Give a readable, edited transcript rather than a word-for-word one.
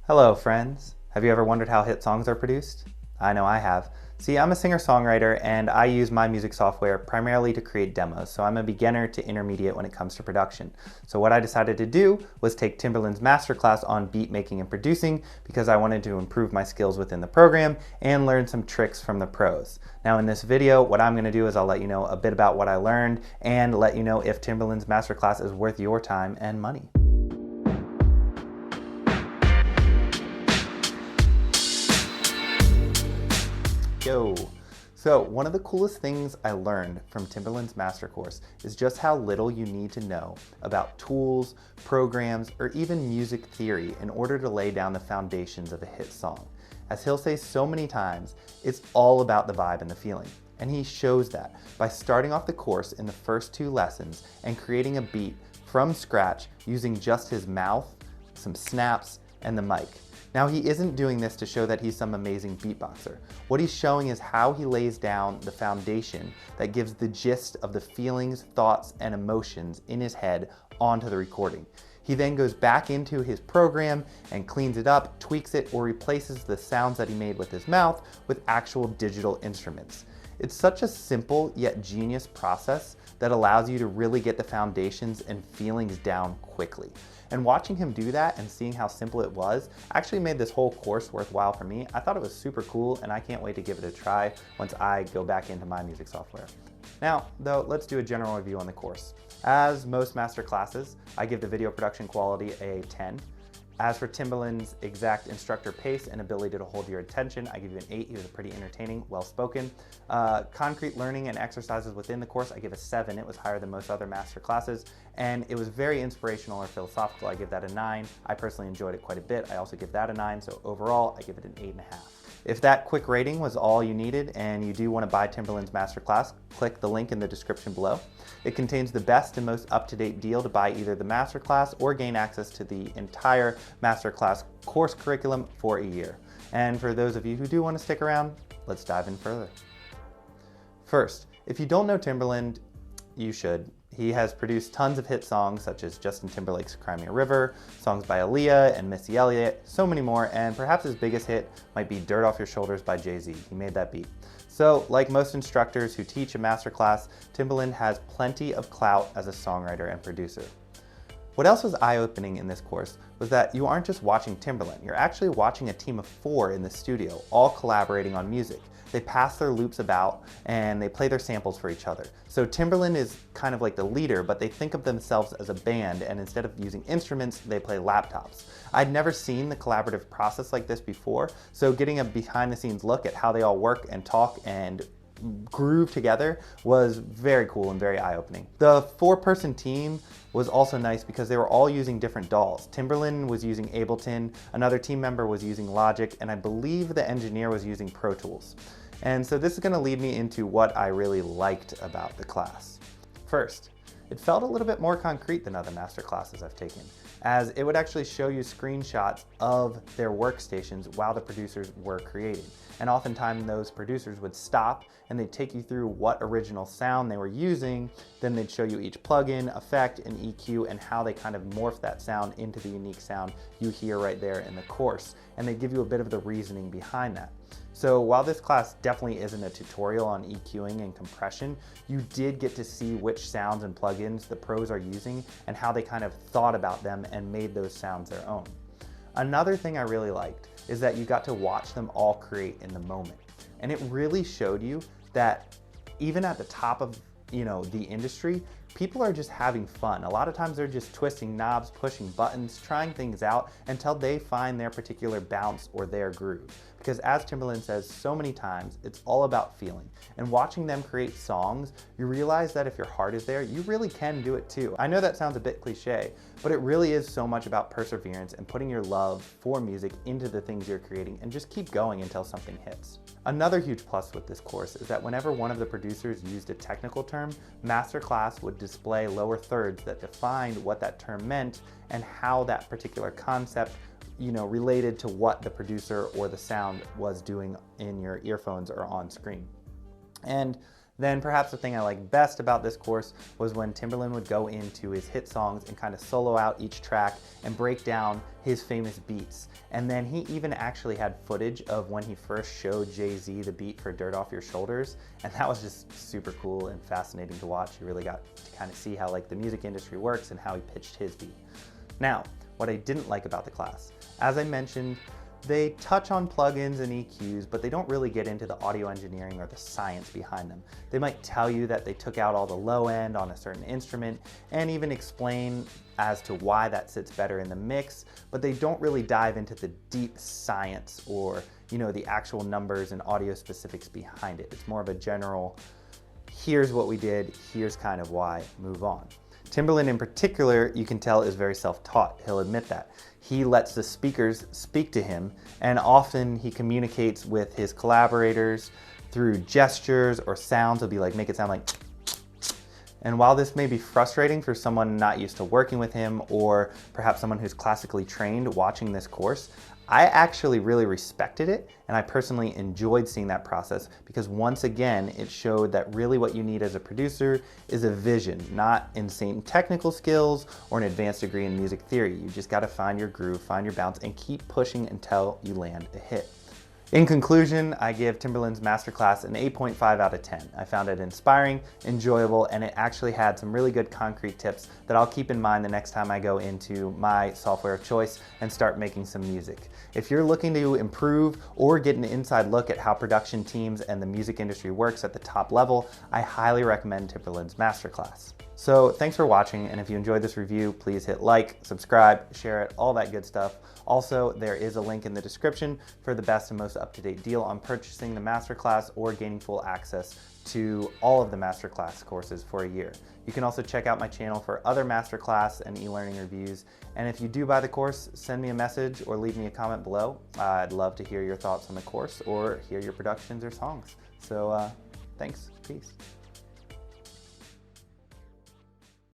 Hello, friends. Have you ever wondered how hit songs are produced? I know I have. See, I'm a singer-songwriter and I use my music software primarily to create demos, so I'm a beginner to intermediate when it comes to production. So what I decided to do was take Timbaland's Masterclass on beat making and producing because I wanted to improve my skills within the program and learn some tricks from the pros. Now in this video, what I'm going to do is I'll let you know a bit about what I learned and let you know if Timbaland's Masterclass is worth your time and money. So one of the coolest things I learned from Timbaland's Master Course is just how little you need to know about tools, programs, or even music theory in order to lay down the foundations of a hit song. As he'll say so many times, it's all about the vibe and the feeling. And he shows that by starting off the course in the first 2 lessons and creating a beat from scratch using just his mouth, some snaps, and the mic. Now he isn't doing this to show that he's some amazing beatboxer. What he's showing is how he lays down the foundation that gives the gist of the feelings, thoughts, and emotions in his head onto the recording. He then goes back into his program and cleans it up, tweaks it, or replaces the sounds that he made with his mouth with actual digital instruments. It's such a simple yet genius process that allows you to really get the foundations and feelings down quickly. And watching him do that and seeing how simple it was actually made this whole course worthwhile for me. I thought it was super cool and I can't wait to give it a try once I go back into my music software. Now, though, let's do a general review on the course. As most master classes, I give the video production quality a 10. As for Timbaland's exact instructor pace and ability to hold your attention, I give you an 8. He was pretty entertaining, well-spoken. Concrete learning and exercises within the course, I give a 7. It was higher than most other master classes, and it was very inspirational or philosophical. I give that a 9. I personally enjoyed it quite a bit. I also give that a 9, so overall, I give it an 8.5. If that quick rating was all you needed and you do want to buy Timbaland's Masterclass, click the link in the description below. It contains the best and most up-to-date deal to buy either the Masterclass or gain access to the entire Masterclass course curriculum for a year. And for those of you who do want to stick around, let's dive in further. First, if you don't know Timbaland, you should. He has produced tons of hit songs such as Justin Timberlake's Cry Me a River, songs by Aaliyah and Missy Elliott, so many more, and perhaps his biggest hit might be Dirt Off Your Shoulders by Jay-Z. He made that beat. So, like most instructors who teach a masterclass, Timbaland has plenty of clout as a songwriter and producer. What else was eye-opening in this course was that you aren't just watching Timbaland, you're actually watching a team of 4 in the studio, all collaborating on music. They pass their loops about and they play their samples for each other. So Timbaland is kind of like the leader, but they think of themselves as a band, and instead of using instruments, they play laptops. I'd never seen the collaborative process like this before, so getting a behind-the-scenes look at how they all work and talk and groove together was very cool and very eye-opening. The 4-person team was also nice because they were all using different DAWs. Timbaland was using Ableton, another team member was using Logic, and I believe the engineer was using Pro Tools. And so this is going to lead me into what I really liked about the class. First, it felt a little bit more concrete than other master classes I've taken, as it would actually show you screenshots of their workstations while the producers were creating. And oftentimes those producers would stop and they'd take you through what original sound they were using, then they'd show you each plugin, effect, and EQ and how they kind of morph that sound into the unique sound you hear right there in the course. And they give you a bit of the reasoning behind that. So while this class definitely isn't a tutorial on EQing and compression, you did get to see which sounds and plugins the pros are using and how they kind of thought about them and made those sounds their own. Another thing I really liked is that you got to watch them all create in the moment. And it really showed you that even at the top of the industry, people are just having fun. A lot of times they're just twisting knobs, pushing buttons, trying things out until they find their particular bounce or their groove. Because as Timbaland says so many times, it's all about feeling. And watching them create songs, you realize that if your heart is there, you really can do it too. I know that sounds a bit cliche, but it really is so much about perseverance and putting your love for music into the things you're creating and just keep going until something hits. Another huge plus with this course is that whenever one of the producers used a technical term, Masterclass would display lower thirds that defined what that term meant and how that particular concept related to what the producer or the sound was doing in your earphones or on screen. And Then perhaps the thing I liked best about this course was when Timbaland would go into his hit songs and kind of solo out each track and break down his famous beats. And then he even actually had footage of when he first showed Jay-Z the beat for Dirt Off Your Shoulders. And that was just super cool and fascinating to watch. You really got to kind of see how like the music industry works and how he pitched his beat. Now, what I didn't like about the class, as I mentioned, they touch on plugins and EQs, but they don't really get into the audio engineering or the science behind them. They might tell you that they took out all the low end on a certain instrument and even explain as to why that sits better in the mix, but they don't really dive into the deep science or, the actual numbers and audio specifics behind it. It's more of a general, here's what we did, here's kind of why, move on. Timbaland in particular, you can tell, is very self-taught. He'll admit that. He lets the speakers speak to him, and often he communicates with his collaborators through gestures or sounds. He'll be like, make it sound like. And while this may be frustrating for someone not used to working with him, or perhaps someone who's classically trained watching this course, I actually really respected it, and I personally enjoyed seeing that process because once again, it showed that really what you need as a producer is a vision, not insane technical skills or an advanced degree in music theory. You just gotta find your groove, find your bounce, and keep pushing until you land a hit. In conclusion, I give Timbaland's Masterclass an 8.5 out of 10. I found it inspiring, enjoyable, and it actually had some really good concrete tips that I'll keep in mind the next time I go into my software of choice and start making some music. If you're looking to improve or get an inside look at how production teams and the music industry works at the top level, I highly recommend Timbaland's Masterclass. So thanks for watching, and if you enjoyed this review, please hit like, subscribe, share it, all that good stuff. Also, there is a link in the description for the best and most up-to-date deal on purchasing the Masterclass or gaining full access to all of the Masterclass courses for a year. You can also check out my channel for other Masterclass and e-learning reviews. And if you do buy the course, send me a message or leave me a comment below. I'd love to hear your thoughts on the course or hear your productions or songs. So thanks, peace.